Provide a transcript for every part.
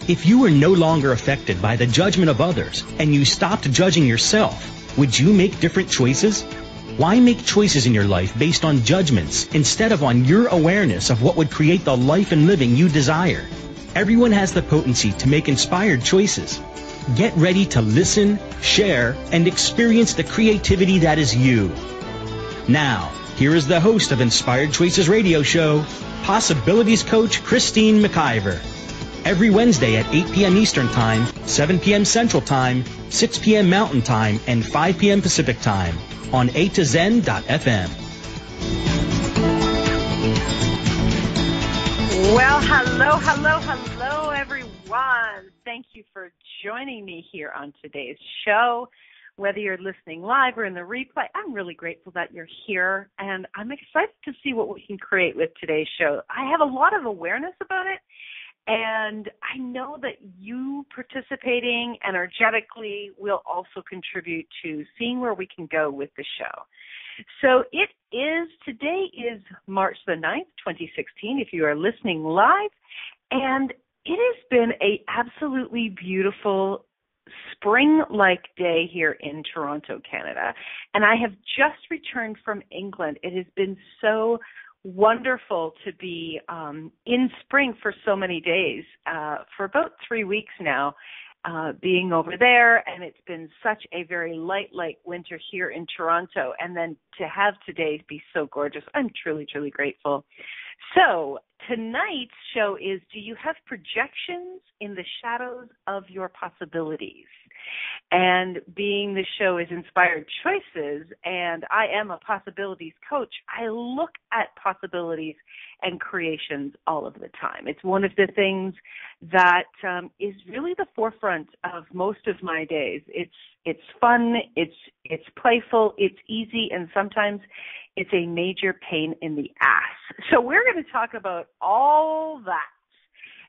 If you were no longer affected by the judgment of others and you stopped judging yourself, would you make different choices? Why make choices in your life based on judgments instead of on your awareness of what would create the life and living you desire? Everyone has the potency to make inspired choices. Get ready to listen, share, and experience the creativity that is you. Now, here is the host of Inspired Choices Radio Show, Possibilities Coach Christine McIver. Every Wednesday at 8 p.m. Eastern Time, 7 p.m. Central Time, 6 p.m. Mountain Time, and 5 p.m. Pacific Time on A2Zen.fm. Well, hello, everyone. Thank you for joining me here on today's show. Whether you're listening live or in the replay, I'm really grateful that you're here, and I'm excited to see what we can create with today's show. I have a lot of awareness about it, and I know that you participating energetically will also contribute to seeing where we can go with the show. So today is March the 9th, 2016, if you are listening live, and it has been an absolutely beautiful spring-like day here in Toronto, Canada, and I have just returned from England. It has been so wonderful to be in spring for so many days, for about 3 weeks now, being over there, and it's been such a very light winter here in Toronto, and then to have today be so gorgeous. I'm truly, truly grateful. So tonight's show is, do you have projections in the shadows of your possibilities? And being the show is Inspired Choices, and I am a possibilities coach, I look at possibilities and creations all of the time. It's one of the things that is really the forefront of most of my days. It's fun, it's playful, it's easy, and sometimes it's a major pain in the ass. So we're going to talk about all that.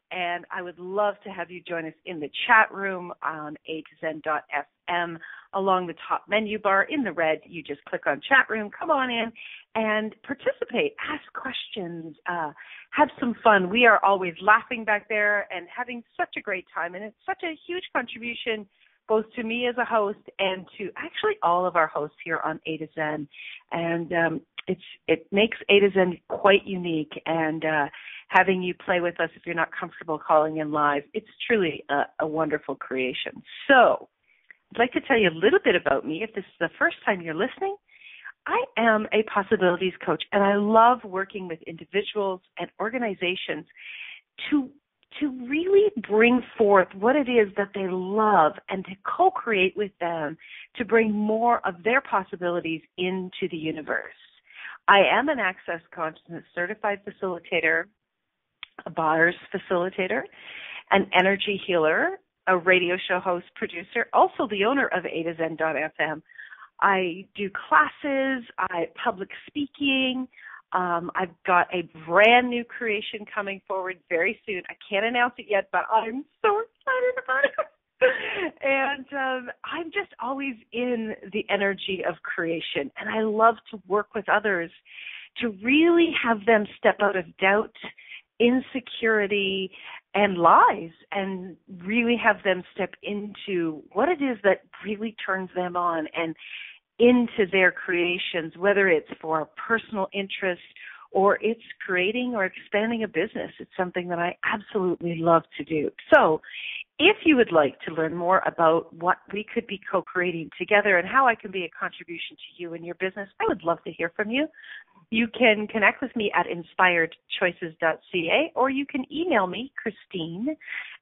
And I would love to have you join us in the chat room on A2Zen.fm. Along the top menu bar in the red, you just click on chat room, come on in and participate, ask questions, have some fun. We are always laughing back there and having such a great time. And it's such a huge contribution both to me as a host and to actually all of our hosts here on A2Zen. And it makes A2Zen quite unique, and having you play with us if you're not comfortable calling in live, it's truly a wonderful creation. So I'd like to tell you a little bit about me. If this is the first time you're listening, I am a possibilities coach, and I love working with individuals and organizations to really bring forth what it is that they love and to co-create with them to bring more of their possibilities into the universe. I am an Access Consciousness Certified Facilitator, a buyer's facilitator, an energy healer, a radio show host, producer, also the owner of A2Zen.fm. I do classes, public speaking. I've got a brand new creation coming forward very soon. I can't announce it yet, but I'm so excited about it. And I'm just always in the energy of creation, and I love to work with others to really have them step out of doubt, insecurity, and lies, and really have them step into what it is that really turns them on and into their creations, whether it's for personal interest or it's creating or expanding a business. It's something that I absolutely love to do. So if you would like to learn more about what we could be co-creating together and how I can be a contribution to you and your business, I would love to hear from you. You can connect with me at inspiredchoices.ca, or you can email me, Christine,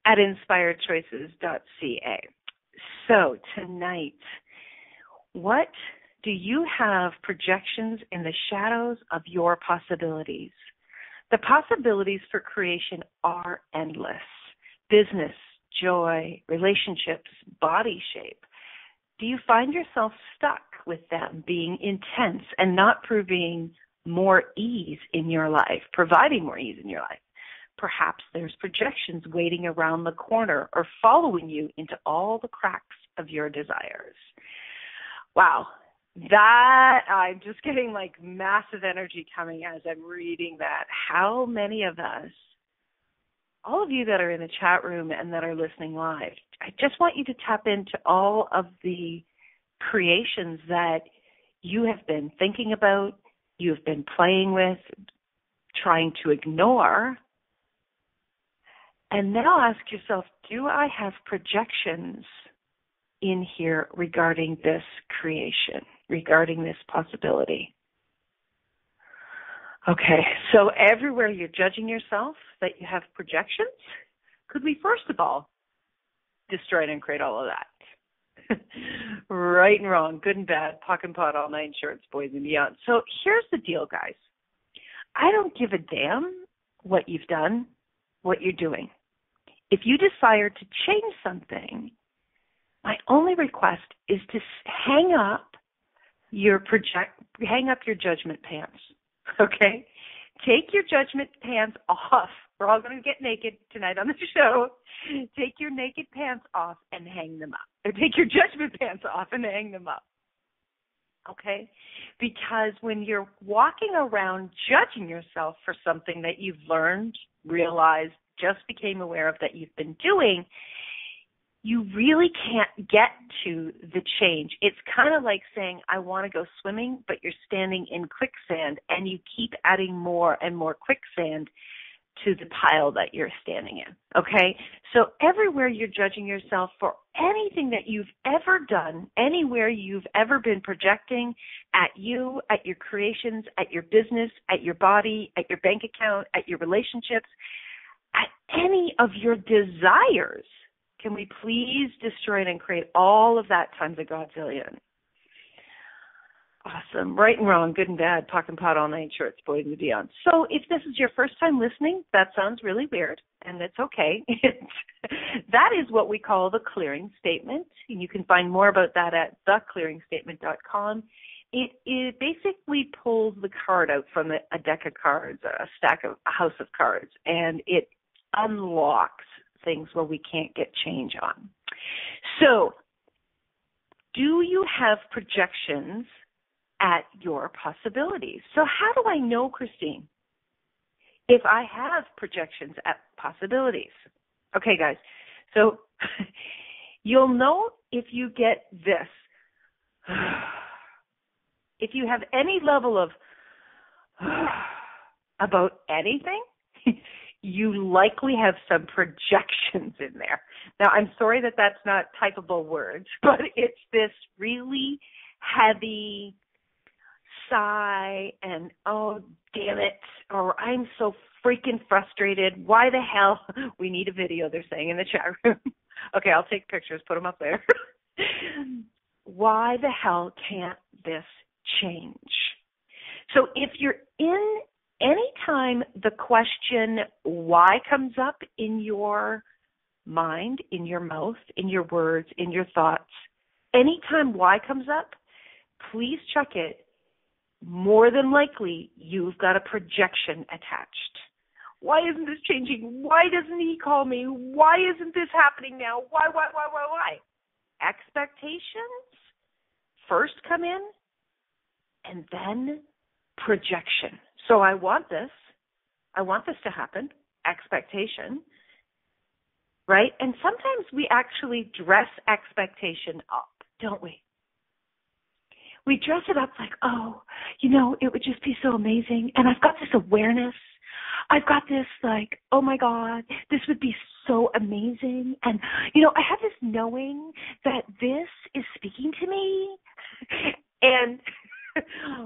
at inspiredchoices.ca. So tonight, what do you have projections in the shadows of your possibilities? The possibilities for creation are endless. Business, joy, relationships, body shape. Do you find yourself stuck with them being intense and not providing more ease in your life? Perhaps there's projections waiting around the corner or following you into all the cracks of your desires. Wow, that I'm just getting like massive energy coming as I'm reading that. How many of us all of you that are in the chat room and that are listening live, I just want you to tap into all of the creations that you have been thinking about, you've been playing with, trying to ignore. And now ask yourself, do I have projections in here regarding this creation, regarding this possibility? Okay, so everywhere you're judging yourself that you have projections, could we first of all destroy and create all of that? Right and wrong, good and bad, POC and POD, all nine shorts, boys and beyond. So here's the deal, guys. I don't give a damn what you've done, what you're doing. If you desire to change something, my only request is to hang up your judgment pants. Okay? Take your judgment pants off. We're all going to get naked tonight on the show. Take your naked pants off and hang them up. Or take your judgment pants off and hang them up. Okay? Because when you're walking around judging yourself for something that you've learned, realized, just became aware of that you've been doing, you really can't get to the change. It's kind of like saying, I want to go swimming, but you're standing in quicksand, and you keep adding more and more quicksand to the pile that you're standing in, okay? So everywhere you're judging yourself for anything that you've ever done, anywhere you've ever been projecting at you, at your creations, at your business, at your body, at your bank account, at your relationships, at any of your desires, can we please destroy it and create all of that times a godzillion? Awesome. Right and wrong, good and bad, POC and POD, all nine shorts, boys and beyond. So if this is your first time listening, that sounds really weird, and it's okay. That is what we call the clearing statement. And you can find more about that at theclearingstatement.com. It basically pulls the card out from a deck of cards, a house of cards, and it unlocks things where we can't get change on. So, do you have projections at your possibilities? So how do I know, Christine, if I have projections at possibilities? Okay, guys, so you'll know if you get this. If you have any level of about anything, you likely have some projections in there. Now, I'm sorry that that's not typable words, but it's this really heavy sigh and, oh, damn it, or I'm so freaking frustrated. Why the hell? We need a video, they're saying in the chat room. Okay, I'll take pictures, put them up there. Why the hell can't this change? So if you're in anytime the question why comes up in your mind, in your mouth, in your words, in your thoughts, anytime why comes up, please check it. More than likely, you've got a projection attached. Why isn't this changing? Why doesn't he call me? Why isn't this happening now? Why? Expectations first come in, and then projection. So I want this to happen, expectation, right? And sometimes we actually dress expectation up, don't we? We dress it up like, oh, it would just be so amazing. And I've got this awareness. I've got this like, oh my God, this would be so amazing. And, I have this knowing that this is speaking to me. And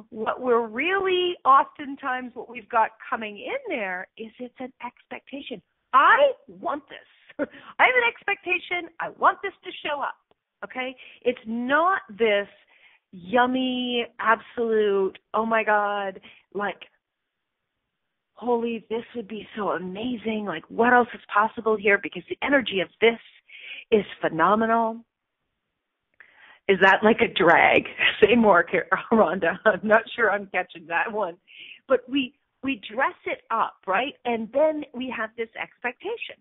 what we're really oftentimes what we've got coming in there is it's an expectation. I want this. I have an expectation. I want this to show up. Okay? It's not this yummy, absolute, oh my God, like, holy, this would be so amazing. Like, what else is possible here? Because the energy of this is phenomenal. Is that like a drag? Say more, Rhonda. I'm not sure I'm catching that one. But we dress it up, right? And then we have this expectation.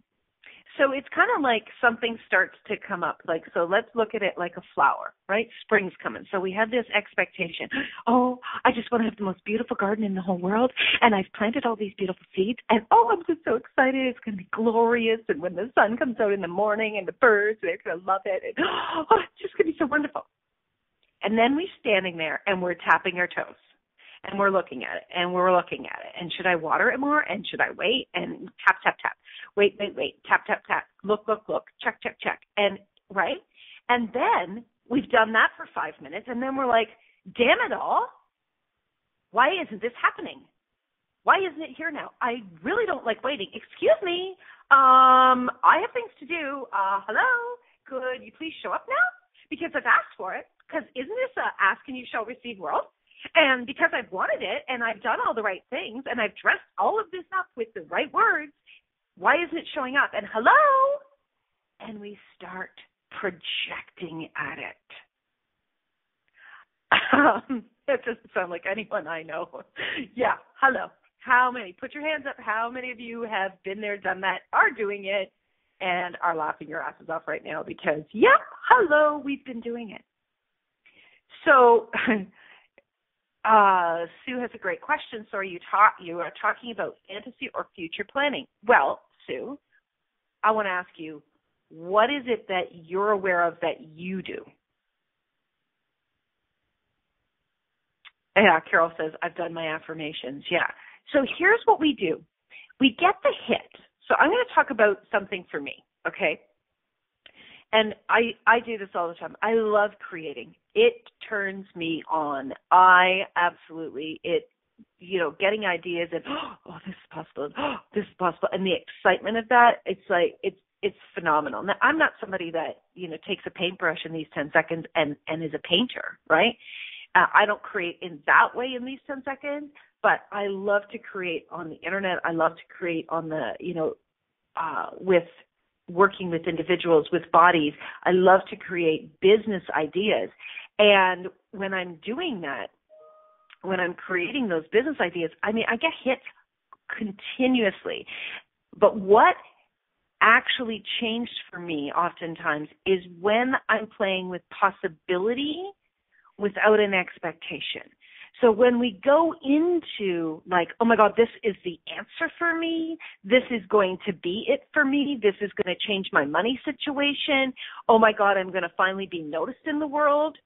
So it's kind of like something starts to come up. Like, so let's look at it like a flower, right? Spring's coming. So we have this expectation. Oh, I just want to have the most beautiful garden in the whole world. And I've planted all these beautiful seeds. And oh, I'm just so excited. It's going to be glorious. And when the sun comes out in the morning and the birds, they're going to love it. And oh, it's just going to be so wonderful. And then we're standing there and we're tapping our toes. And we're looking at it, and we're looking at it. And should I water it more? And should I wait? And tap, tap, tap. Wait. Tap, tap, tap. Look. Check. And, right? And then we've done that for 5 minutes, and then we're like, damn it all. Why isn't this happening? Why isn't it here now? I really don't like waiting. Excuse me. I have things to do. Hello? Could you please show up now? Because I've asked for it. Because isn't this a ask and you shall receive world? And because I've wanted it and I've done all the right things and I've dressed all of this up with the right words, why isn't it showing up? And hello? And we start projecting at it. It doesn't sound like anyone I know. Yeah, hello. How many? Put your hands up. How many of you have been there, done that, are doing it, and are laughing your asses off right now because, yeah, hello, we've been doing it. So Sue has a great question. So you are talking about fantasy or future planning. Well, Sue, I want to ask you, what is it that you're aware of that you do? Yeah, Carol says, I've done my affirmations. Yeah. So here's what we do. We get the hit. So I'm going to talk about something for me, okay? And I do this all the time. I love creating. It turns me on. Getting ideas and, oh, this is possible. Oh, this is possible. And the excitement of that, it's like, it's phenomenal. Now, I'm not somebody that, takes a paintbrush in these 10 seconds and is a painter, right? I don't create in that way in these 10 seconds, but I love to create on the internet. I love to create on the, with working with individuals, with bodies. I love to create business ideas. And when I'm doing that, when I'm creating those business ideas, I get hits continuously. But what actually changed for me oftentimes is when I'm playing with possibility without an expectation. So when we go into like, oh my God, this is the answer for me. This is going to be it for me. This is going to change my money situation. Oh my God, I'm going to finally be noticed in the world.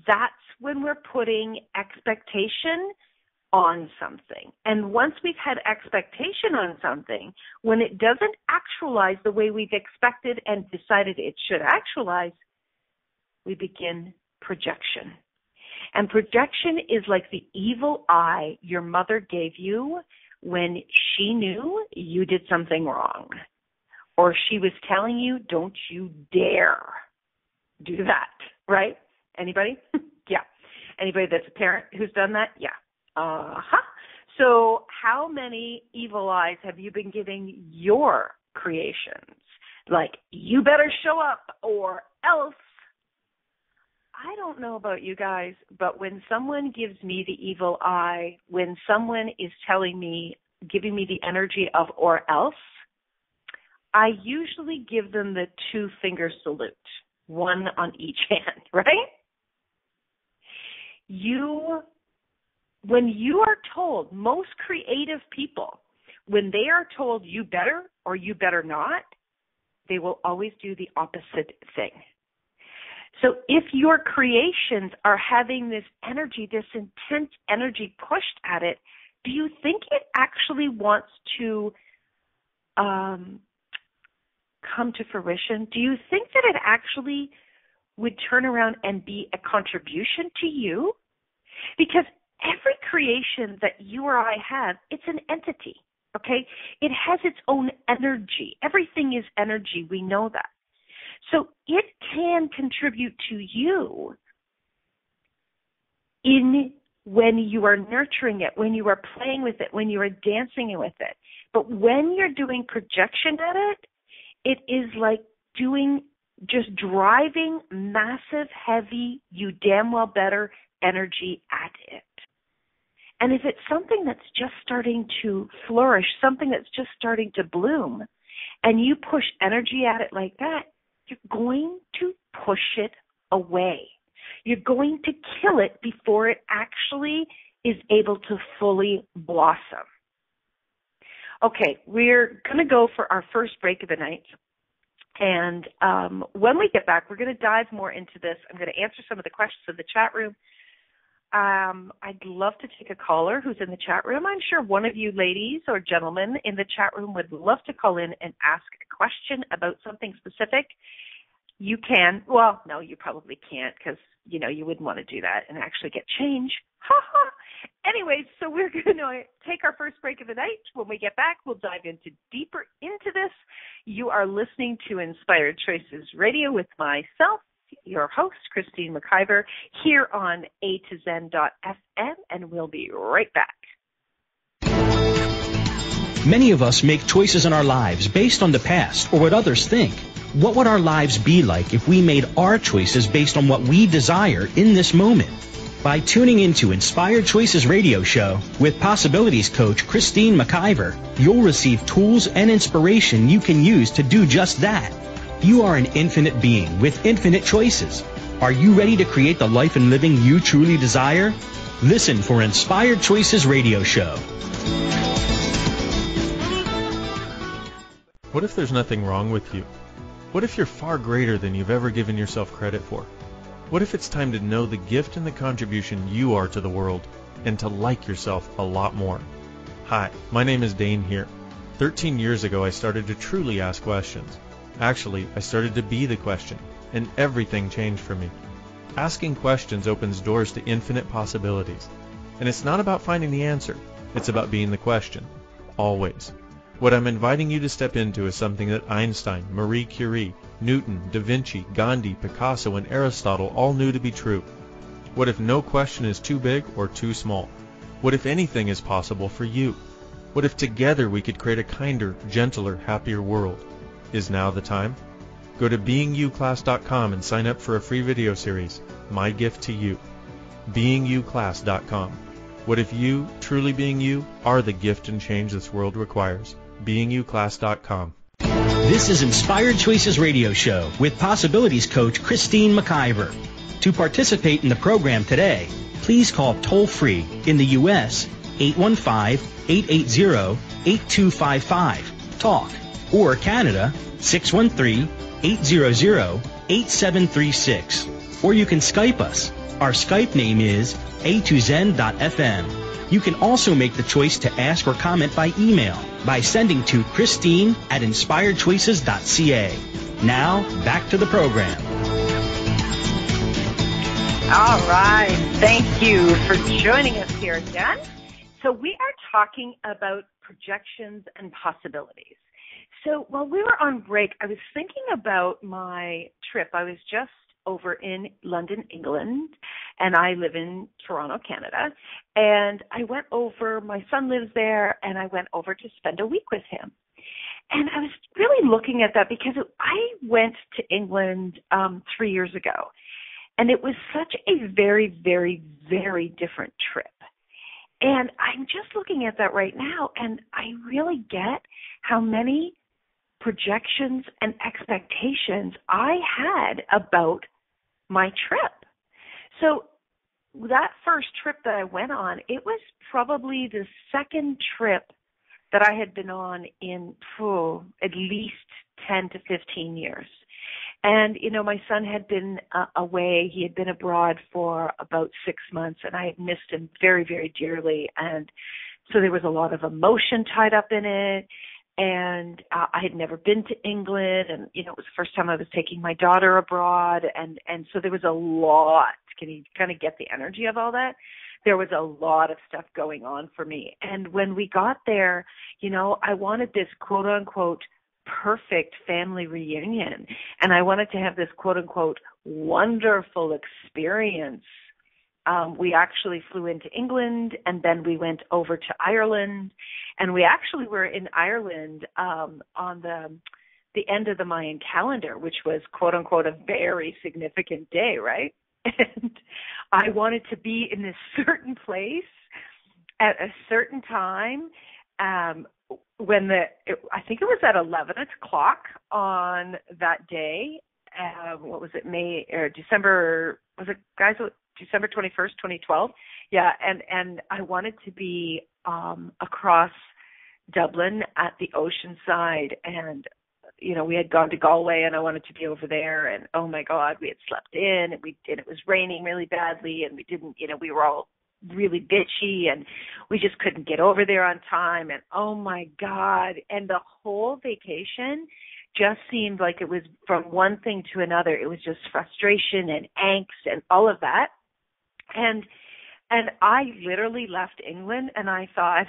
That's when we're putting expectation on something. And once we've had expectation on something, when it doesn't actualize the way we've expected and decided it should actualize, we begin projection. And projection is like the evil eye your mother gave you when she knew you did something wrong. Or she was telling you, don't you dare do that, right? Anybody? Yeah. Anybody that's a parent who's done that? Yeah. So how many evil eyes have you been giving your creations? Like, you better show up or else. I don't know about you guys, but when someone gives me the evil eye, when someone is telling me, giving me the energy of or else, I usually give them the 2-finger salute, one on each hand, right? When you are told, most creative people, when they are told you better or you better not, they will always do the opposite thing. So if your creations are having this energy, this intense energy pushed at it, do you think it actually wants to come to fruition? Do you think that it actually would turn around and be a contribution to you? Because every creation that you or I have, it's an entity, okay? It has its own energy. Everything is energy. We know that. So it can contribute to you when you are nurturing it, when you are playing with it, when you are dancing with it. But when you're doing projection at it, it is like just driving massive, heavy, you damn well better energy at it. And if it's something that's just starting to flourish, something that's just starting to bloom, and you push energy at it like that, you're going to push it away. You're going to kill it before it actually is able to fully blossom. Okay, we're going to go for our first break of the night. And when we get back, we're going to dive more into this. I'm going to answer some of the questions in the chat room. I'd love to take a caller who's in the chat room. I'm sure one of you ladies or gentlemen in the chat room would love to call in and ask a question about something specific. You can. Well, no, you probably can't because, you wouldn't want to do that and actually get change. Anyways, so we're going to take our first break of the night. When we get back, we'll dive deeper into this. You are listening to Inspired Choices Radio with myself, your host, Christine McIver, here on A2Zen.fm, and we'll be right back. Many of us make choices in our lives based on the past or what others think. What would our lives be like if we made our choices based on what we desire in this moment? By tuning into Inspired Choices Radio Show with Possibilities Coach Christine McIver, you'll receive tools and inspiration you can use to do just that. You are an infinite being with infinite choices. Are you ready to create the life and living you truly desire? Listen for Inspired Choices Radio Show. What if there's nothing wrong with you? What if you're far greater than you've ever given yourself credit for? What if it's time to know the gift and the contribution you are to the world and to like yourself a lot more? Hi, my name is Dane here. 13 years ago, I started to truly ask questions. Actually, I started to be the question, and everything changed for me. Asking questions opens doors to infinite possibilities. And it's not about finding the answer. It's about being the question. Always. What I'm inviting you to step into is something that Einstein, Marie Curie, Newton, Da Vinci, Gandhi, Picasso, and Aristotle all knew to be true. What if no question is too big or too small? What if anything is possible for you? What if together we could create a kinder, gentler, happier world? Is now the time? Go to beingyouclass.com and sign up for a free video series, My Gift to You. beingyouclass.com. What if you, truly being you, are the gift and change this world requires? beingyouclass.com. This is Inspired Choices Radio Show with Possibilities Coach Christine McIver. To participate in the program today, please call toll-free in the U.S. 815-880-8255, TALK, or Canada 613-800-8736. Or you can Skype us. Our Skype name is A2Zen.fm. You can also make the choice to ask or comment by email by sending to Christine@inspiredchoices.ca. Now, back to the program. All right. Thank you for joining us here again. So we are talking about projections and possibilities. So while we were on break, I was thinking about my trip. I was just over in London, England, and I live in Toronto, Canada. And I went over, my son lives there, and I went over to spend a week with him. And I was really looking at that because I went to England 3 years ago, and it was such a very, very, very different trip. And I'm just looking at that right now, and I really get how many projections and expectations I had about my trip. So that first trip that I went on, it was probably the second trip that I had been on in at least 10 to 15 years. And, my son had been away. He had been abroad for about 6 months, and I had missed him very, very dearly. And so there was a lot of emotion tied up in it. And I had never been to England, and, it was the first time I was taking my daughter abroad. And so there was a lot. Can you kind of get the energy of all that? There was a lot of stuff going on for me. And when we got there, I wanted this quote unquote perfect family reunion. And I wanted to have this quote unquote wonderful experience. We actually flew into England, and then we went over to Ireland, and we actually were in Ireland on the end of the Mayan calendar, which was quote unquote a very significant day, right? And I wanted to be in this certain place at a certain time I think it was at 11 o'clock on that day. What was it, May or December? Was it, guys? December 21st, 2012. Yeah, and I wanted to be across Dublin at the ocean side, and we had gone to Galway, and I wanted to be over there. And oh my God, we had slept in, and it was raining really badly, and we didn't. We were all really bitchy, and we just couldn't get over there on time. And oh my God, and the whole vacation just seemed like it was from one thing to another. It was just frustration and angst and all of that. And I literally left England, and I thought,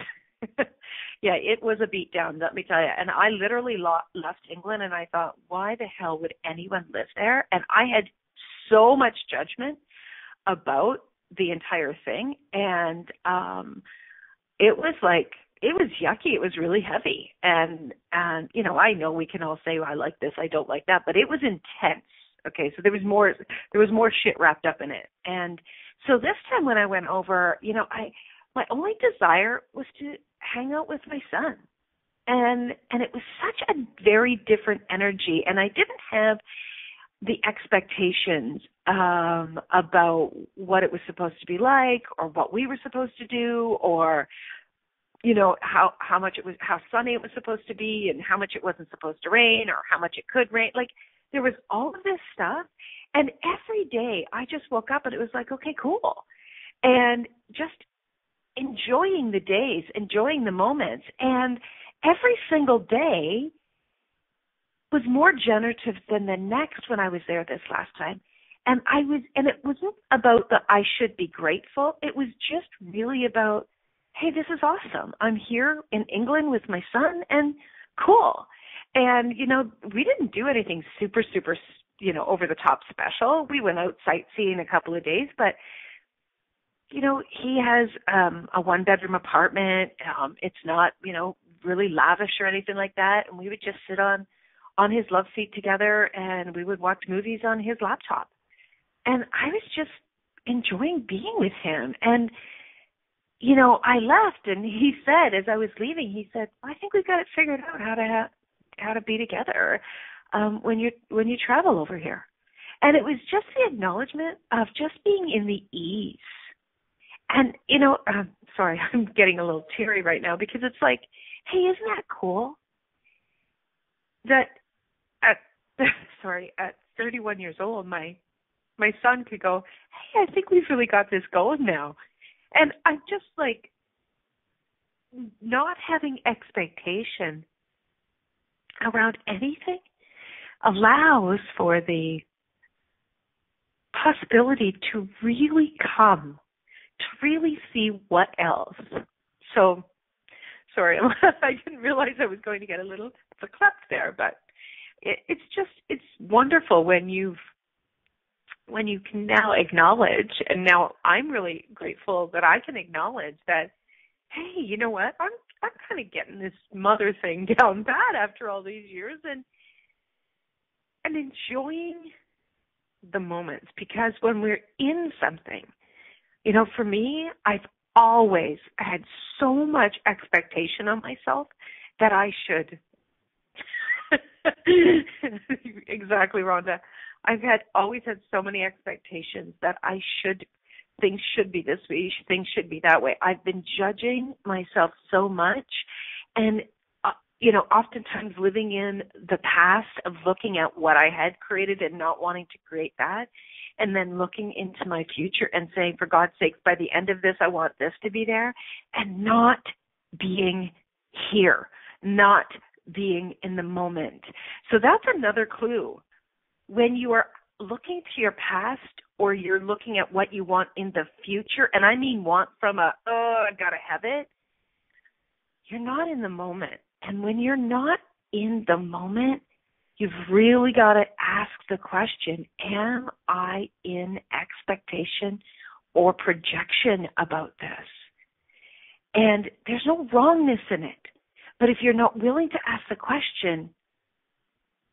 yeah, it was a beatdown, let me tell you. And I literally left England, and I thought, why the hell would anyone live there? And I had so much judgment about the entire thing, and it was yucky. It was really heavy, and I know we can all say, I like this, I don't like that, but it was intense. Okay, so there was more shit wrapped up in it. And so this time when I went over, my only desire was to hang out with my son, and it was such a very different energy, and I didn't have the expectations about what it was supposed to be like, or what we were supposed to do, or how much how sunny it was supposed to be, and how much it wasn't supposed to rain, or how much it could rain. Like, there was all of this stuff, and every day I just woke up and it was like, okay, cool, and just enjoying the days, enjoying the moments, and every single day was more generative than the next when I was there this last time. And it wasn't about the I should be grateful. It was just really about, hey, this is awesome. I'm here in England with my son, and cool. And, we didn't do anything super, super, over the top special. We went out sightseeing a couple of days, but, he has a one-bedroom apartment. It's not, really lavish or anything like that. And we would just sit on his love seat together, and we would watch movies on his laptop. And I was just enjoying being with him. And, I left, and he said, as I was leaving, he said, I think we've got it figured out how to be together when you travel over here. And it was just the acknowledgement of just being in the ease. And, sorry, I'm getting a little teary right now, because it's like, hey, isn't that cool? That at 31 years old, my son could go, hey, I think we've really got this going now. And I'm just like, not having expectation around anything allows for the possibility to really come, to really see what else. So, sorry, I didn't realize I was going to get a little clap there, but it's wonderful when you can now acknowledge, and now I'm really grateful that I can acknowledge that, hey, you know what, I'm kind of getting this mother thing down bad after all these years, and enjoying the moments, because when we're in something, for me, I've always had so much expectation on myself that I should. Exactly, Rhonda. I've always had so many expectations that things should be this way, things should be that way. I've been judging myself so much, and oftentimes living in the past of looking at what I had created and not wanting to create that, and then looking into my future and saying, for God's sake, by the end of this, I want this to be there, and not being here, not being in the moment. So that's another clue. When you are looking to your past, or you're looking at what you want in the future, and I mean want from I gotta have it, you're not in the moment. And when you're not in the moment, you've really got to ask the question, am I in expectation or projection about this? And there's no wrongness in it. But if you're not willing to ask the question,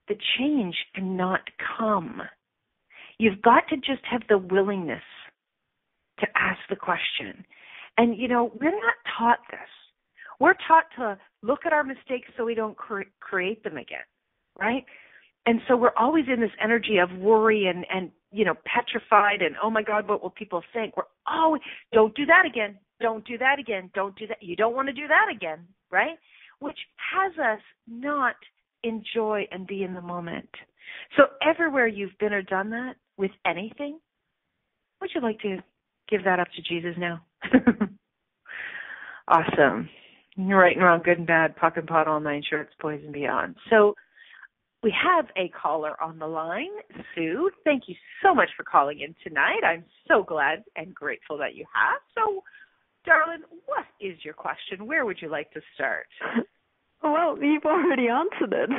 the change cannot come. You've got to just have the willingness to ask the question. And, we're not taught this. We're taught to look at our mistakes so we don't create them again, right? And so we're always in this energy of worry and petrified and, oh, my God, what will people think? We're always, don't do that again. Don't do that again. Don't do that. You don't want to do that again, right? Which has us not enjoy and be in the moment. So everywhere you've been or done that with anything, would you like to give that up to Jesus now? Awesome. Right and wrong, good and bad, puck and pot, all nine shorts, boys and beyond. So we have a caller on the line. Sue, thank you so much for calling in tonight. I'm so glad and grateful that you have. So, darling, what is your question? Where would you like to start? Well, you've already answered it.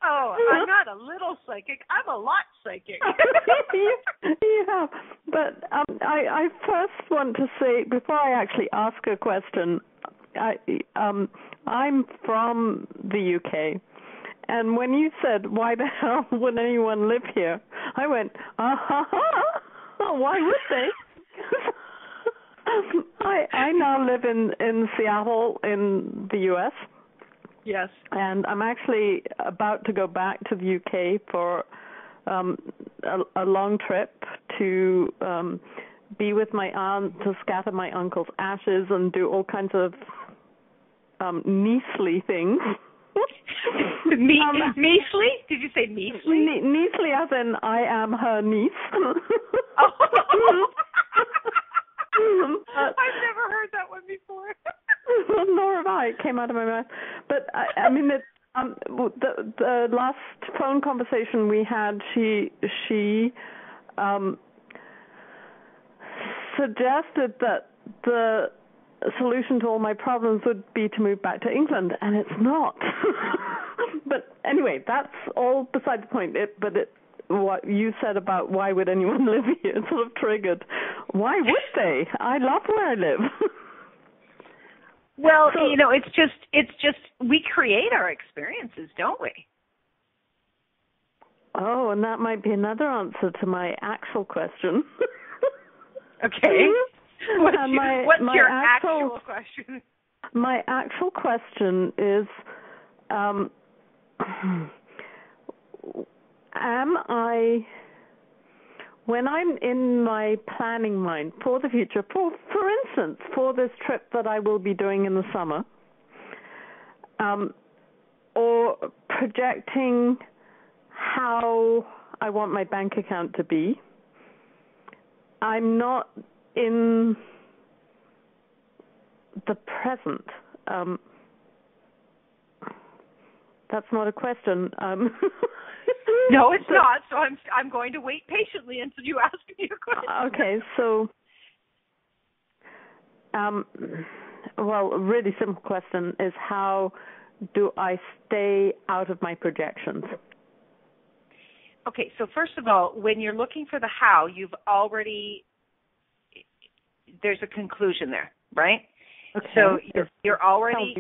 Oh, I'm not a little psychic. I'm a lot psychic. You have. But I first want to say, before I actually ask a question, I'm from the UK. And when you said, why the hell would anyone live here? I went, why would they? I now live in Seattle in the U.S. Yes. And I'm actually about to go back to the UK for a long trip to be with my aunt, to scatter my uncle's ashes and do all kinds of niecely things. Niecely? Did you say niecely? Niecely as in I am her niece. I've never heard that one before. Nor have I. It came out of my mouth. But I mean, the last phone conversation we had, she suggested that the solution to all my problems would be to move back to England, and it's not. But anyway, that's all beside the point. What you said about why would anyone live here sort of triggered. Why would they? I love where I live. Well, so, it's just we create our experiences, don't we? Oh, and that might be another answer to my actual question. Okay. What's your actual question? My actual question is, when I'm in my planning mind for the future, for instance, for this trip that I will be doing in the summer, or projecting how I want my bank account to be, I'm not in the present. That's not a question. No, it's not. So I'm going to wait patiently until you ask me a question. Okay, so, well, a really simple question is, how do I stay out of my projections? Okay, so first of all, when you're looking for the how, there's a conclusion there, right? Okay. So you're already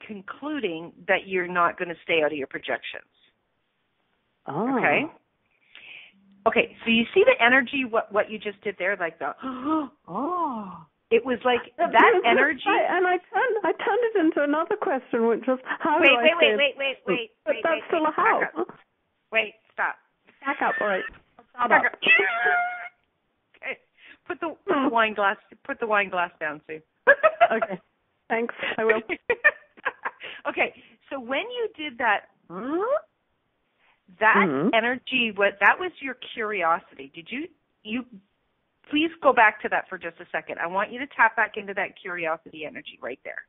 concluding that you're not going to stay out of your projections. Oh. Okay. Okay, so you see the energy, what you just did there, like the, oh. It was like that energy. I turned it into another question, which was, how do I stay... Wait. But that's still a how. Wait, stop. Back up, all right. Back up. Okay. Put the wine glass down, Sue. Okay. Thanks. I will. Okay. So when you did that, that energy, that was your curiosity. Did you please go back to that for just a second. I want you to tap back into that curiosity energy right there.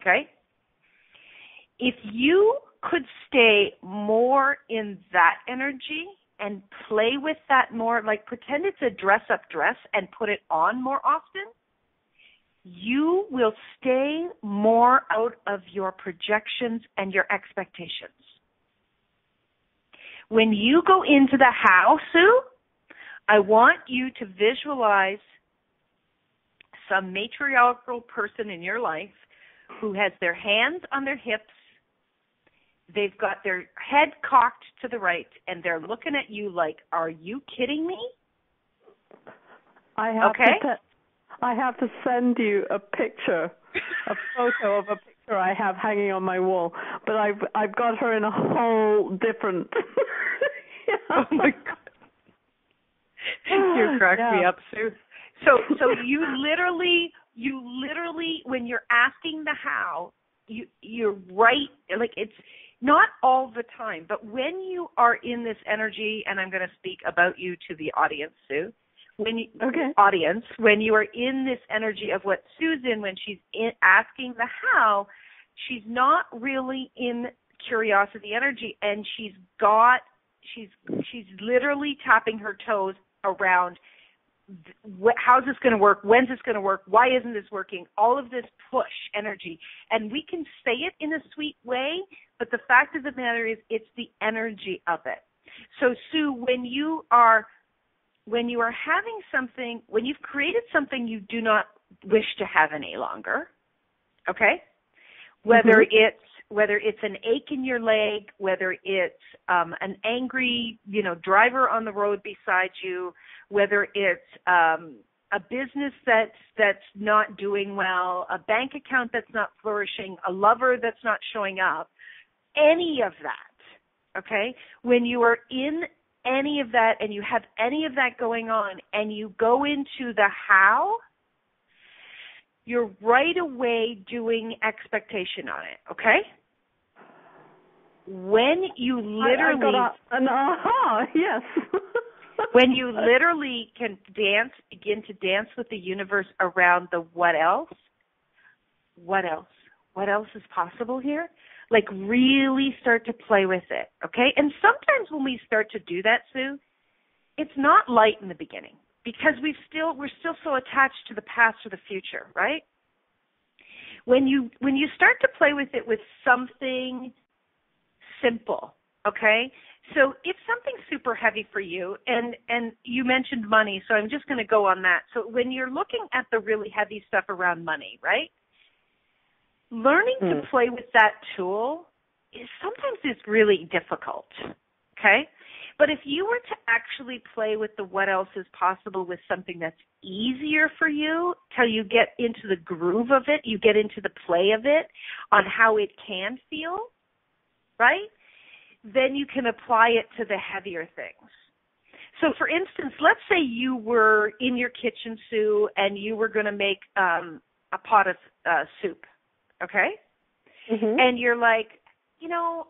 Okay? If you could stay more in that energy and play with that more, like pretend it's a dress-up dress and put it on more often, you will stay more out of your projections and your expectations. When you go into the how, Sue, I want you to visualize some matriarchal person in your life who has their hands on their hips, they've got their head cocked to the right, and they're looking at you like, are you kidding me? I I have to send you a picture, a photo of a picture I have hanging on my wall. But I've got her in a whole different. Oh my God. You crack me up, Sue. So you literally, when you're asking the how, you're right. Like, it's not all the time, but when you are in this energy, and I'm going to speak about you to the audience, Sue. When you are in this energy of what Sue's in, when she's asking the how, she's not really in curiosity energy, and she's literally tapping her toes around how's this going to work, when's this going to work, why isn't this working, all of this push energy. And we can say it in a sweet way, but the fact of the matter is it's the energy of it. So, Sue, when you are having something, when you've created something you do not wish to have any longer, okay, whether it's an ache in your leg, whether it's an angry, driver on the road beside you, whether it's a business that's not doing well, a bank account that's not flourishing, a lover that's not showing up, any of that, okay? When you are in any of that and you have any of that going on and you go into the how, you're right away doing expectation on it, okay? When you literally... I got an aha, yes. When you literally can begin to dance with the universe around the what else? What else? What else is possible here? Like, really start to play with it, okay? And sometimes when we start to do that, Sue, it's not light in the beginning because we're still so attached to the past or the future, right? When you start to play with it with something simple, okay? So if something's super heavy for you, and you mentioned money, so I'm just going to go on that. So when you're looking at the really heavy stuff around money, right, learning to play with that tool sometimes is really difficult, okay? But if you were to actually play with the what else is possible with something that's easier for you till you get into the groove of it, you get into the play of it on how it can feel, right? Then you can apply it to the heavier things. So, for instance, let's say you were in your kitchen, Sue, and you were going to make a pot of soup, okay? Mm-hmm. And you're like,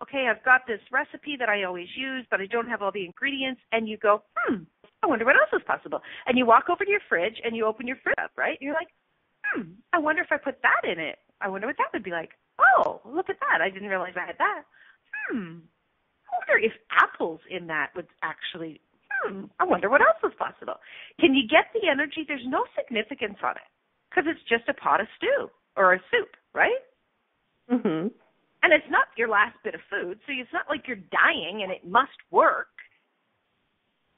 okay, I've got this recipe that I always use, but I don't have all the ingredients. And you go, I wonder what else is possible. And you walk over to your fridge and you open your fridge up, right? You're like, I wonder if I put that in it. I wonder what that would be like. Oh, look at that. I didn't realize I had that. I wonder if apples in that would actually, I wonder what else is possible. Can you get the energy? There's no significance on it because it's just a pot of stew or a soup, right? Mm-hmm. And it's not your last bit of food, so it's not like you're dying and it must work.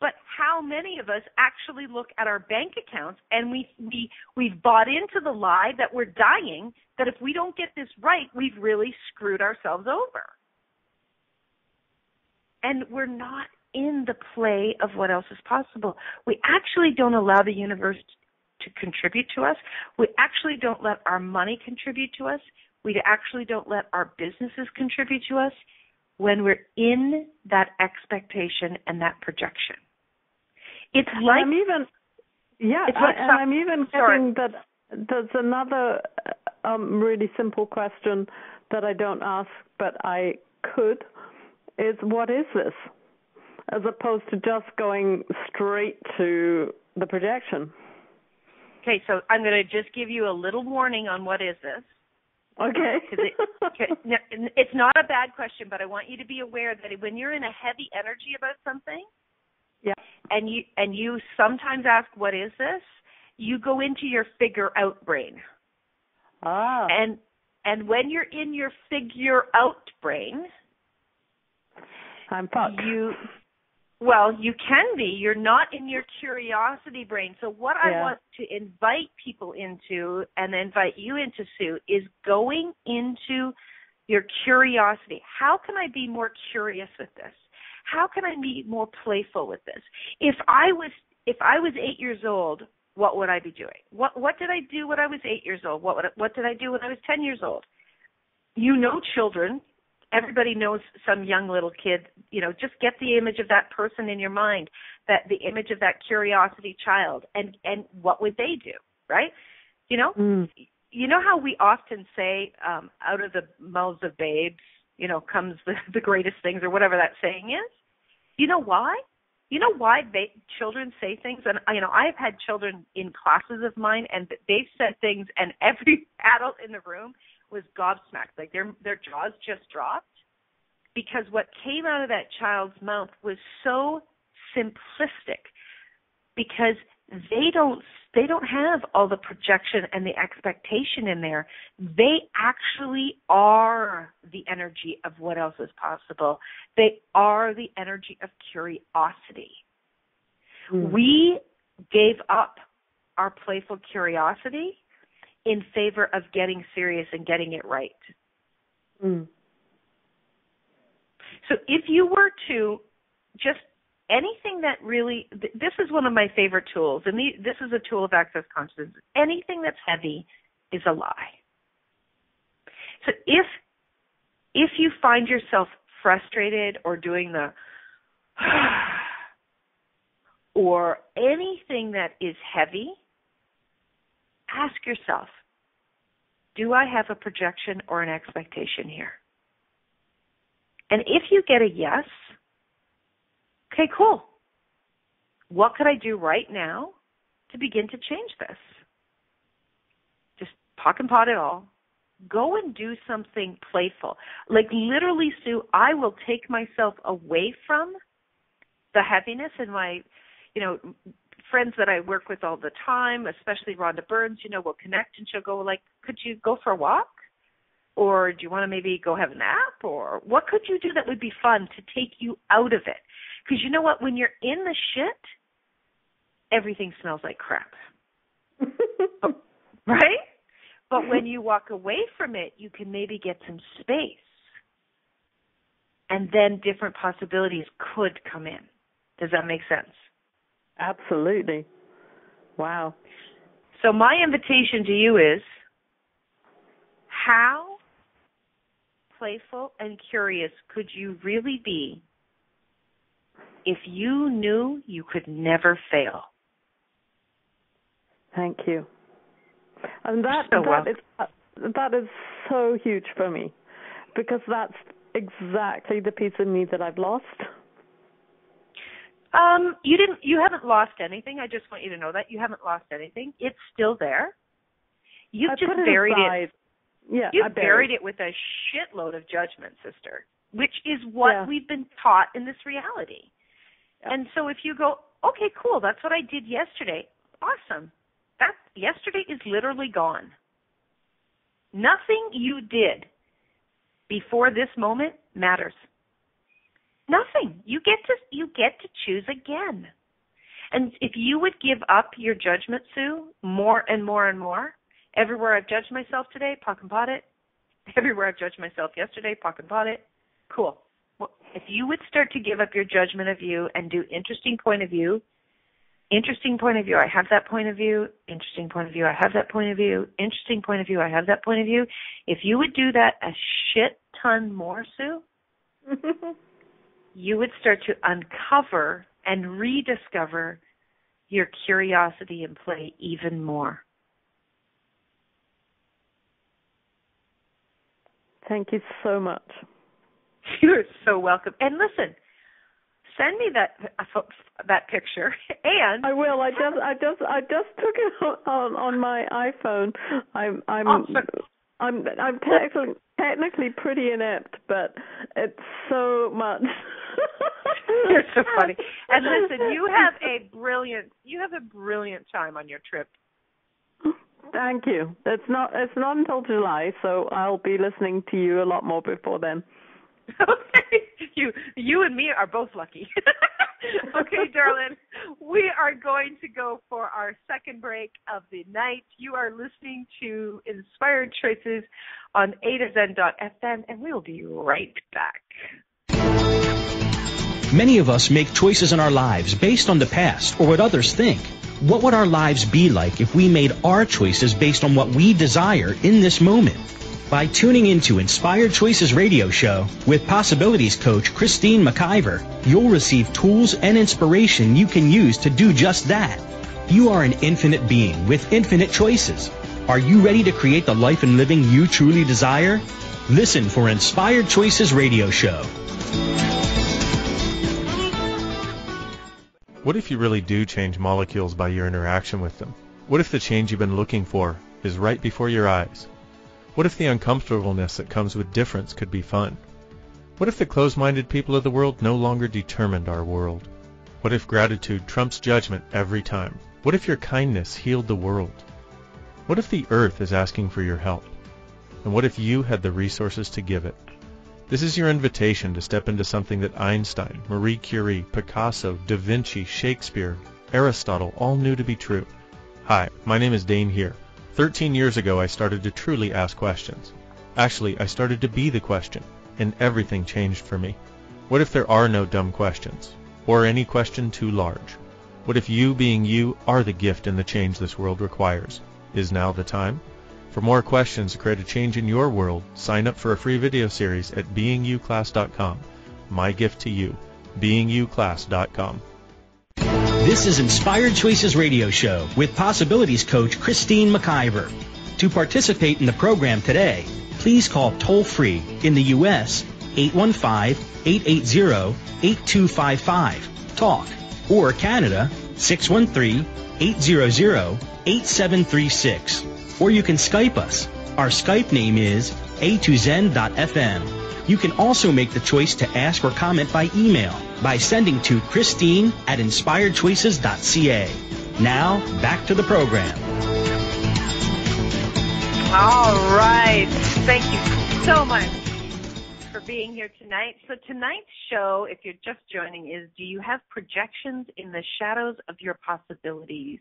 But how many of us actually look at our bank accounts and we've bought into the lie that we're dying, that if we don't get this right, we've really screwed ourselves over. And we're not in the play of what else is possible. We actually don't allow the universe to contribute to us. We actually don't let our money contribute to us. We actually don't let our businesses contribute to us when we're in that expectation and that projection. It's like... I'm even getting that there's another really simple question that I don't ask, but I could, is what is this? As opposed to just going straight to the projection. Okay, so I'm going to just give you a little warning on what is this. Okay. It's not a bad question, but I want you to be aware that when you're in a heavy energy about something, and you sometimes ask, what is this? You go into your figure out brain. Ah. And when you're in your figure out brain, I'm fucked. You can be. You're not in your curiosity brain. So what I want to invite people into and invite you into, Sue, is going into your curiosity. How can I be more curious with this? How can I be more playful with this? If I was 8 years old what would I be doing? What did I do when I was 8 years old? What did I do when I was 10 years old? You know, children, everybody knows some young little kid, you know, just get the image of that person in your mind, that the image of that curiosity child, and what would they do, right? You know, you know how we often say, out of the mouths of babes, you know, comes the greatest things, or whatever that saying is? You know why? You know why children say things? And, you know, I've had children in classes of mine, and they've said things, and every adult in the room was gobsmacked. Like their jaws just dropped, because what came out of that child's mouth was so simplistic, because they don't have all the projection and the expectation in there. They actually are the energy of what else is possible. They are the energy of curiosity. We gave up our playful curiosity in favor of getting serious and getting it right. So if you were to just anything that really, this is one of my favorite tools, and this is a tool of access consciousness. Anything that's heavy is a lie. So if you find yourself frustrated or doing the or anything that is heavy, ask yourself, do I have a projection or an expectation here? And if you get a yes, okay, cool. What could I do right now to begin to change this? Just pock and pot it all. Go and do something playful. Like literally, Sue, I will take myself away from the heaviness, and my, you know, friends that I work with all the time, especially Rhonda Burns, you know, will connect, and she'll go like, could you go for a walk? Or do you want to maybe go have a nap? Or what could you do that would be fun to take you out of it? Because you know what? When you're in the shit, everything smells like crap. Right? But when you walk away from it, you can maybe get some space. And then different possibilities could come in. Does that make sense? Absolutely. Wow. So my invitation to you is, how playful and curious could you really be if you knew you could never fail? Thank you. And that is so huge for me, because that's exactly the piece of me that I've lost. You haven't lost anything. I just want you to know that you haven't lost anything. It's still there. You've just buried it. Yeah, you buried it with a shitload of judgment, sister, which is what we've been taught in this reality. Yeah. And so if you go, okay, cool, that's what I did yesterday. Awesome. That yesterday is literally gone. Nothing you did before this moment matters. Nothing. You get to choose again. And if you would give up your judgment, Sue, more and more and more, everywhere I've judged myself today, pock and pot it. Everywhere I've judged myself yesterday, pock and pot it. Cool. Well, if you would start to give up your judgment of you and do interesting point of view, I have that point of view, interesting point of view, I have that point of view, interesting point of view, I have that point of view. If you would do that a shit ton more, Sue, you would start to uncover and rediscover your curiosity and play even more. Thank you so much. You're so welcome. And listen, send me that picture. And I will. I just took it on my iPhone. I'm technically pretty inept, but it's so much. You're so funny. And listen, you have a brilliant time on your trip. Thank you. It's not until July, so I'll be listening to you a lot more before then. Okay. You and me are both lucky. Okay, darling. We are going to go for our second break of the night. You are listening to Inspired Choices on A2Zen.fm, and we'll be right back. Many of us make choices in our lives based on the past or what others think. What would our lives be like if we made our choices based on what we desire in this moment? By tuning into Inspired Choices Radio Show with Possibilities Coach Christine McIver, you'll receive tools and inspiration you can use to do just that. You are an infinite being with infinite choices. Are you ready to create the life and living you truly desire? Listen for Inspired Choices Radio Show. What if you really do change molecules by your interaction with them? What if the change you've been looking for is right before your eyes? What if the uncomfortableness that comes with difference could be fun? What if the closed-minded people of the world no longer determined our world? What if gratitude trumps judgment every time? What if your kindness healed the world? What if the earth is asking for your help? And what if you had the resources to give it? This is your invitation to step into something that Einstein, Marie Curie, Picasso, Da Vinci, Shakespeare, Aristotle all knew to be true. Hi, my name is Dane here. 13 years ago, I started to truly ask questions. Actually, I started to be the question, and everything changed for me. What if there are no dumb questions, or any question too large? What if you being you are the gift and the change this world requires? Is now the time? For more questions to create a change in your world, sign up for a free video series at beingyouclass.com. My gift to you, beingyouclass.com. This is Inspired Choices Radio Show with Possibilities Coach Christine McIver. To participate in the program today, please call toll-free in the U.S. 815-880-8255, TALK, or Canada 613-800-8736. Or you can Skype us. Our Skype name is a2zen.fm. You can also make the choice to ask or comment by email by sending to Christine@inspiredchoices.ca. Now, back to the program. All right. Thank you so much for being here tonight. So tonight's show, if you're just joining, is do you have projections in the shadows of your possibilities?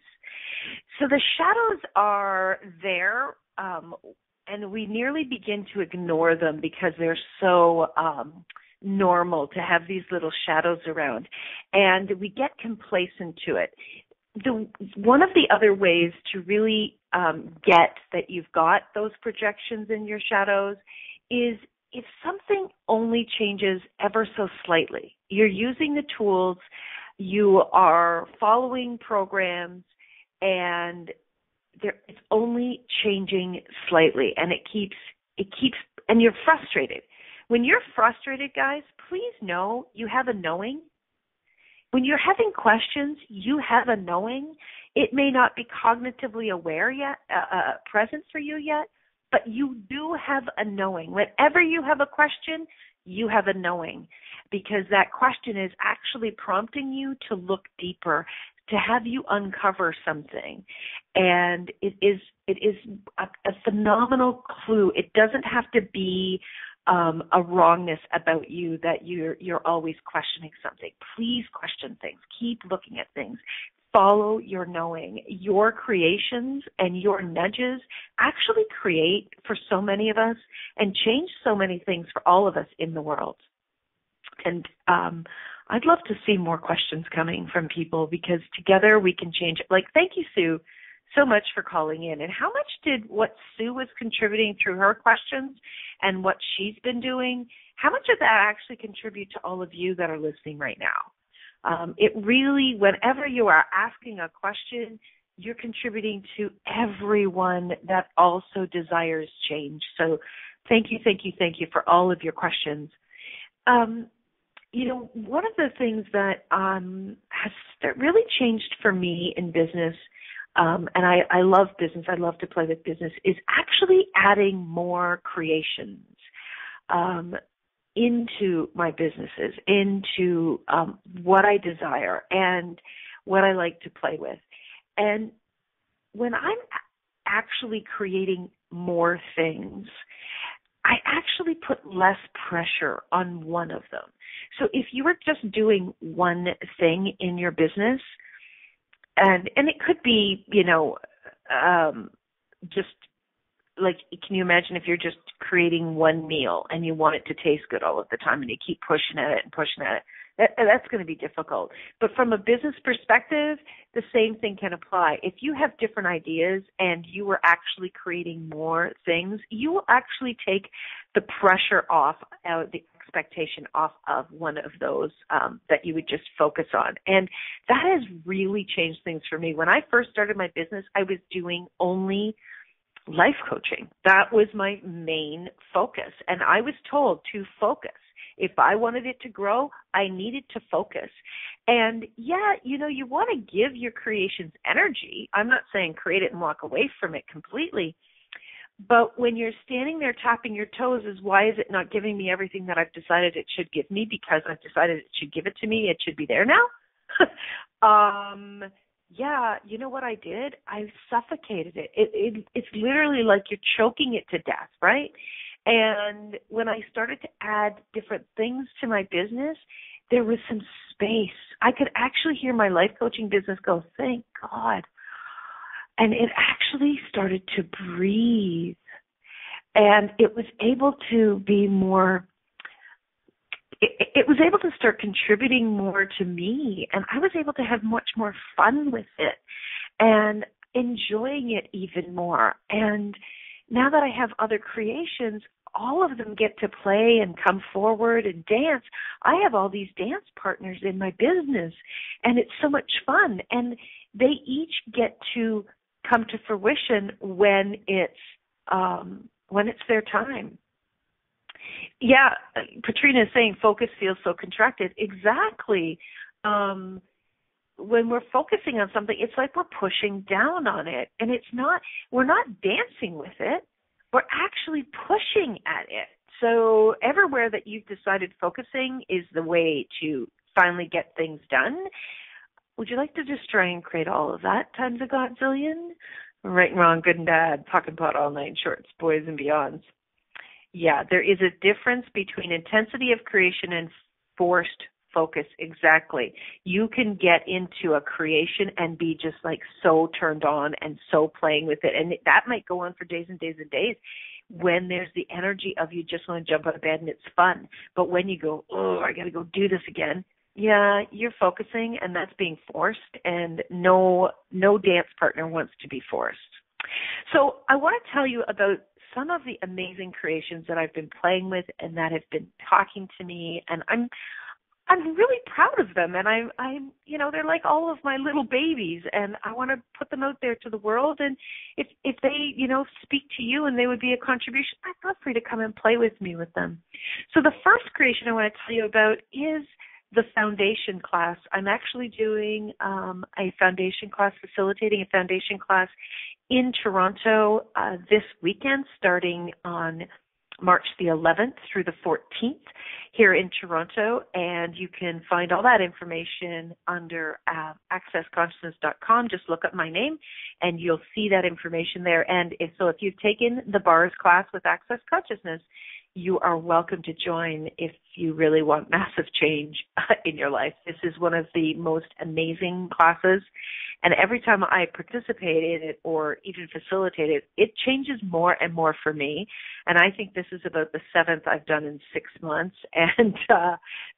So the shadows are there, and we nearly begin to ignore them because they're so normal to have these little shadows around, and we get complacent to it. One of the other ways to really get that you've got those projections in your shadows is if something only changes ever so slightly. You're using the tools, you are following programs, and it's only changing slightly, and it keeps, and you're frustrated. When you're frustrated, guys, please know you have a knowing. When you're having questions, you have a knowing. It may not be cognitively aware yet, present for you yet, but you do have a knowing. Whenever you have a question, you have a knowing, because that question is actually prompting you to look deeper, to have you uncover something. And it is a phenomenal clue. It doesn't have to be a wrongness about you that you're always questioning something. Please question things. Keep looking at things. Follow your knowing. Your creations and your nudges actually create for so many of us and change so many things for all of us in the world. And I'd love to see more questions coming from people, because together we can change it. Like, thank you, Sue, so much for calling in. And how much did what Sue was contributing through her questions and what she's been doing, how much did that actually contribute to all of you that are listening right now? It really, whenever you are asking a question, you're contributing to everyone that also desires change. So thank you for all of your questions. One of the things that that really changed for me in business, and I love business, I love to play with business, is actually adding more creations into my businesses, into what I desire and what I like to play with. And when I'm actually creating more things, I actually put less pressure on one of them. So if you were just doing one thing in your business, and it could be, just like, can you imagine if you're just creating one meal and you want it to taste good all of the time and you keep pushing at it and pushing at it? That's going to be difficult. But from a business perspective, the same thing can apply. If you have different ideas and you are actually creating more things, you will actually take the pressure off, the expectation off of one of those that you would just focus on. And that has really changed things for me. When I first started my business, I was doing only life coaching. That was my main focus. And I was told to focus. If I wanted it to grow, I needed to focus. And yeah, you know, you want to give your creations energy. I'm not saying create it and walk away from it completely. But when you're standing there tapping your toes is, why is it not giving me everything that I've decided it should give me? Because I've decided it should give it to me. It should be there now. Yeah, you know what I did? I suffocated it. It's literally like you're choking it to death, right? And when I started to add different things to my business, there was some space. I could actually hear my life coaching business go, thank God. And it actually started to breathe. And it was able to be more, it was able to start contributing more to me. And I was able to have much more fun with it and enjoying it even more. And now that I have other creations, all of them get to play and come forward and dance. I have all these dance partners in my business, and it's so much fun. And they each get to come to fruition when it's their time. Yeah, Patrina is saying focus feels so contracted. Exactly. When we're focusing on something, it's like we're pushing down on it, and we're not dancing with it. We're actually pushing at it. So everywhere that you've decided focusing is the way to finally get things done, would you like to just try and create all of that times a godzillion? Right and wrong, good and bad, talking about all night shorts, boys and beyonds. Yeah, there is a difference between intensity of creation and forced focus. Exactly. You can get into a creation and be just like so turned on and so playing with it. And that might go on for days and days and days when there's the energy of you just want to jump out of bed and it's fun. But when you go, oh, I got to go do this again. Yeah, you're focusing and that's being forced, and no dance partner wants to be forced. So I want to tell you about some of the amazing creations that I've been playing with and that have been talking to me, and I'm really proud of them, and I'm you know, they're like all of my little babies, and I want to put them out there to the world. And if they, you know, speak to you and they would be a contribution, I'd love for you to come and play with me with them. So the first creation I want to tell you about is the foundation class. I'm actually doing a foundation class, facilitating a foundation class in Toronto this weekend, starting on March the 11th through the 14th here in Toronto. And you can find all that information under accessconsciousness.com. Just look up my name and you'll see that information there. And if you've taken the bars class with Access Consciousness, you are welcome to join if you really want massive change in your life. This is one of the most amazing classes, and every time I participate in it or even facilitate it, it changes more and more for me. And I think this is about the 7th I've done in 6 months, and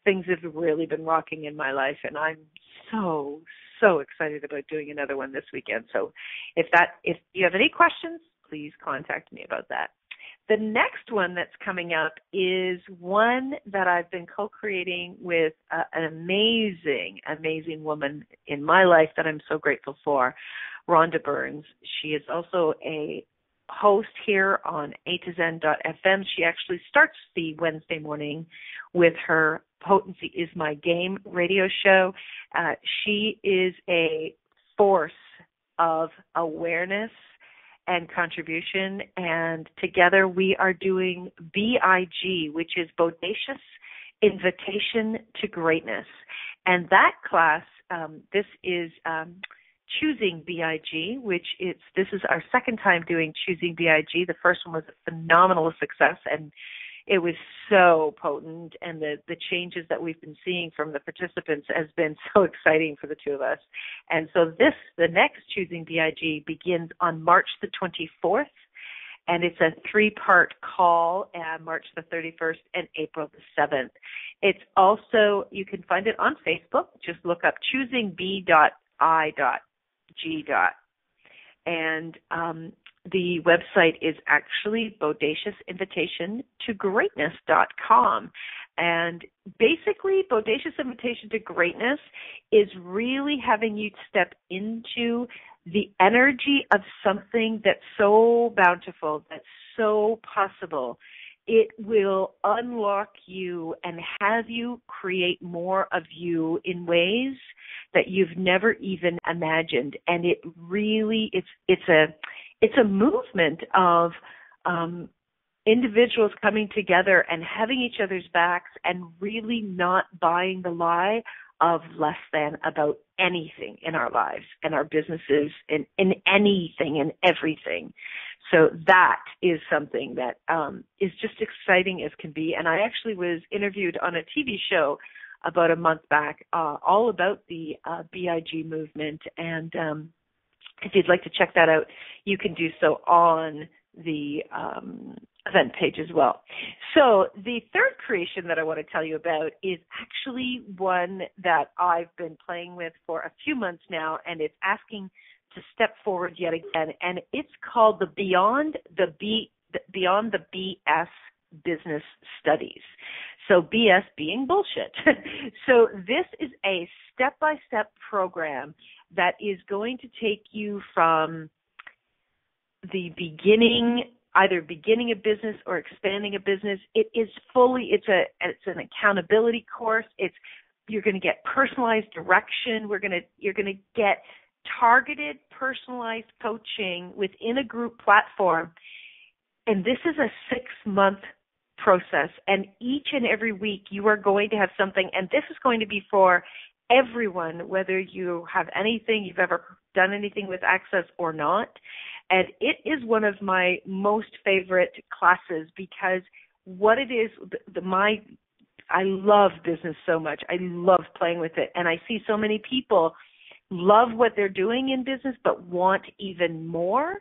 things have really been rocking in my life, and I'm so excited about doing another one this weekend. So if you have any questions, please contact me about that. The next one that's coming up is one that I've been co-creating with an amazing woman in my life that I'm so grateful for, Rhonda Burns. She is also a host here on A2Zen.fm. She actually starts the Wednesday morning with her Potency is My Game radio show. She is a force of awareness and contribution, and together we are doing B.I.G, which is Bodacious Invitation to Greatness. And that class, this is Choosing B.I.G, this is our second time doing Choosing B.I.G. The first one was a phenomenal success, and it was so potent, and the changes that we've been seeing from the participants has been so exciting for the two of us. And so the next Choosing B.I.G. begins on March the 24th, and it's a 3-part call, March the 31st and April the 7th. It's also, you can find it on Facebook. Just look up Choosing B.I.G. And the website is actually BodaciousInvitationToGreatness.com. And basically, Bodacious Invitation to Greatness is really having you step into the energy of something that's so bountiful, that's so possible. It will unlock you and have you create more of you in ways that you've never even imagined. And it really, it's a movement of individuals coming together and having each other's backs and really not buying the lie of less than about anything in our lives and our businesses and in anything and everything. So that is something that is just exciting as can be. And I actually was interviewed on a TV show about a month back all about the B.I.G. movement. And if you'd like to check that out, you can do so on the event page as well. So the third creation that I want to tell you about is actually one that I've been playing with for a few months now, and it's asking to step forward yet again, and it's called the Beyond the BS Business Studies. So BS being bullshit. So this is a step-by-step program that is going to take you from the beginning, either beginning a business or expanding a business. It is fully, it's an accountability course. You're going to get personalized direction. You're going to get targeted, personalized coaching within a group platform. And this is a 6-month process. And each and every week you are going to have something. And this is going to be for everyone, whether you have anything, you've ever done anything with Access or not. And it is one of my most favorite classes because what it is, I love business so much. I love playing with it. And I see so many people love what they're doing in business but want even more.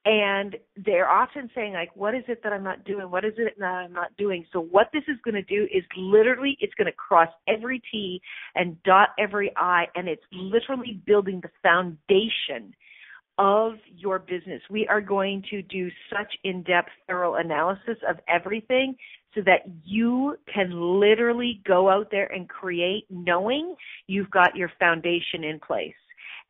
And they're often saying, like, what is it that I'm not doing? What is it that I'm not doing? So what this is going to do is literally it's going to cross every T and dot every I, and it's literally building the foundation of your business. We are going to do such in-depth, thorough analysis of everything so that you can literally go out there and create knowing you've got your foundation in place.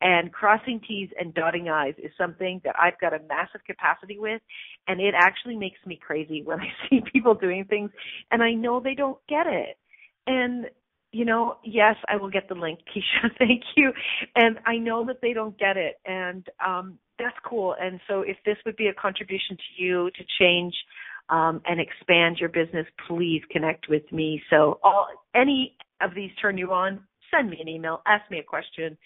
And crossing T's and dotting I's is something that I've got a massive capacity with, and it actually makes me crazy when I see people doing things, and I know they don't get it. And, you know, yes, I will get the link, Keisha, thank you. And I know that they don't get it, and that's cool. And so if this would be a contribution to you to change and expand your business, please connect with me. So any of these turn you on, send me an email, ask me a question.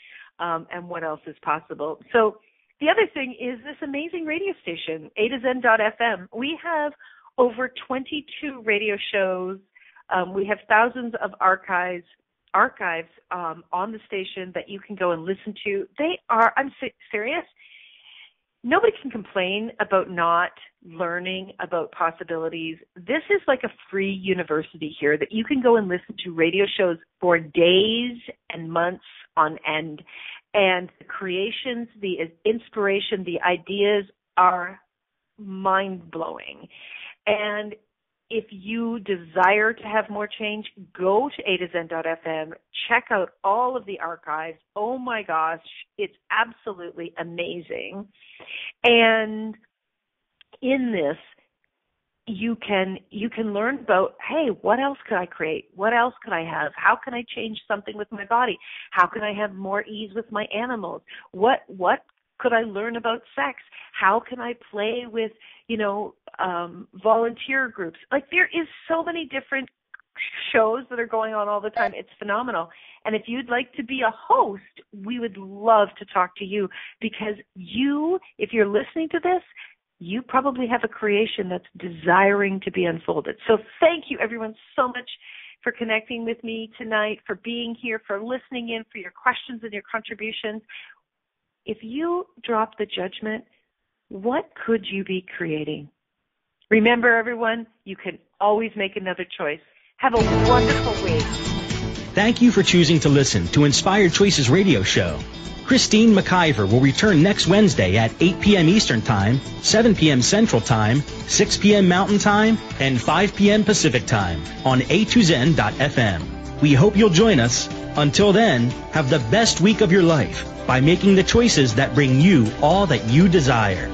And what else is possible. So the other thing is this amazing radio station, A2Zen.fm. We have over 22 radio shows. We have thousands of archives on the station that you can go and listen to. I'm serious. Nobody can complain about not learning about possibilities. This is like a free university here that you can go and listen to radio shows for days and months on end. And the creations, the inspiration, the ideas are mind-blowing. And if you desire to have more change, go to A2Zen.fm, check out all of the archives. Oh my gosh, it's absolutely amazing. And in this, you can learn about, hey, what else could I create? What else could I have? How can I change something with my body? How can I have more ease with my animals? What could I learn about sex? How can I play with, volunteer groups? Like, there is so many different shows that are going on all the time. It's phenomenal. And if you'd like to be a host, we would love to talk to you because if you're listening to this, you probably have a creation that's desiring to be unfolded. So thank you, everyone, so much for connecting with me tonight, for being here, for listening in, for your questions and your contributions. If you drop the judgment, what could you be creating? Remember, everyone, you can always make another choice. Have a wonderful week. Thank you for choosing to listen to Inspired Choices Radio Show. Christine McIver will return next Wednesday at 8 p.m. Eastern Time, 7 p.m. Central Time, 6 p.m. Mountain Time, and 5 p.m. Pacific Time on A2Zen.fm. We hope you'll join us. Until then, have the best week of your life by making the choices that bring you all that you desire.